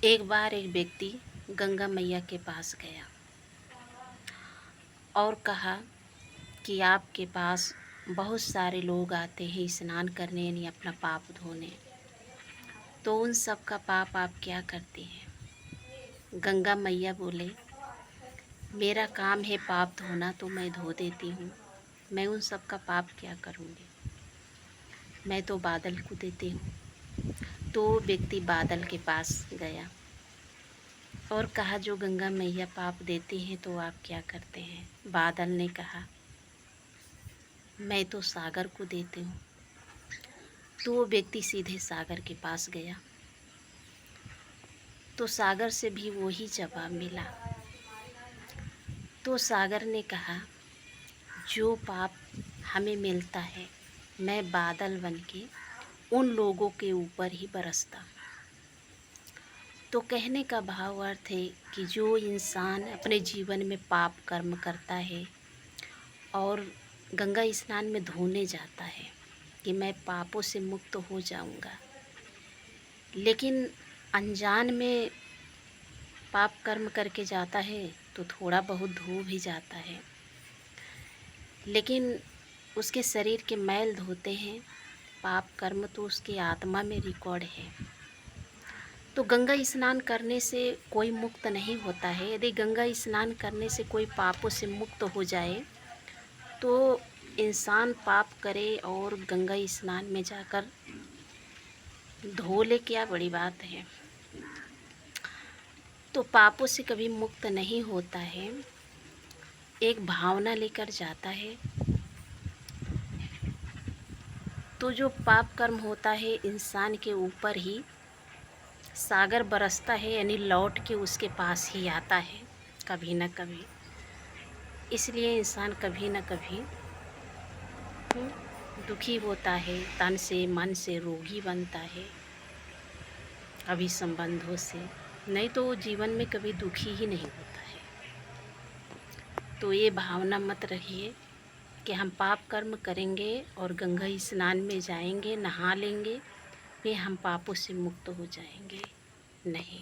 एक बार एक व्यक्ति गंगा मैया के पास गया और कहा कि आपके पास बहुत सारे लोग आते हैं स्नान करने यानी अपना पाप धोने, तो उन सब का पाप आप क्या करती हैं? गंगा मैया बोले, मेरा काम है पाप धोना तो मैं धो देती हूँ, मैं उन सब का पाप क्या करूँगी, मैं तो बादल को देती हूँ। तो व्यक्ति बादल के पास गया और कहा, जो गंगा मैया पाप देती हैं तो आप क्या करते हैं? बादल ने कहा, मैं तो सागर को देती हूँ। तो वो व्यक्ति सीधे सागर के पास गया तो सागर से भी वही जवाब मिला। तो सागर ने कहा, जो पाप हमें मिलता है मैं बादल बनके उन लोगों के ऊपर ही बरसता। तो कहने का भाव अर्थ है कि जो इंसान अपने जीवन में पाप कर्म करता है और गंगा स्नान में धोने जाता है कि मैं पापों से मुक्त हो जाऊंगा, लेकिन अनजान में पाप कर्म करके जाता है तो थोड़ा बहुत धो भी जाता है, लेकिन उसके शरीर के मैल धोते हैं पाप कर्म तो उसकी आत्मा में रिकॉर्ड है। तो गंगा स्नान करने से कोई मुक्त नहीं होता है। यदि गंगा स्नान करने से कोई पापों से मुक्त हो जाए तो इंसान पाप करे और गंगा स्नान में जाकर धो ले, क्या बड़ी बात है। तो पापों से कभी मुक्त नहीं होता है, एक भावना लेकर जाता है। तो जो पाप कर्म होता है इंसान के ऊपर ही सागर बरसता है, यानी लौट के उसके पास ही आता है कभी न कभी। इसलिए इंसान कभी न कभी दुखी होता है, तन से मन से रोगी बनता है, कभी संबंधों से, नहीं तो जीवन में कभी दुखी ही नहीं होता है। तो ये भावना मत रखिए कि हम पाप कर्म करेंगे और गंगा स्नान में जाएंगे, नहा लेंगे, फिर हम पापों से मुक्त हो जाएंगे। नहीं।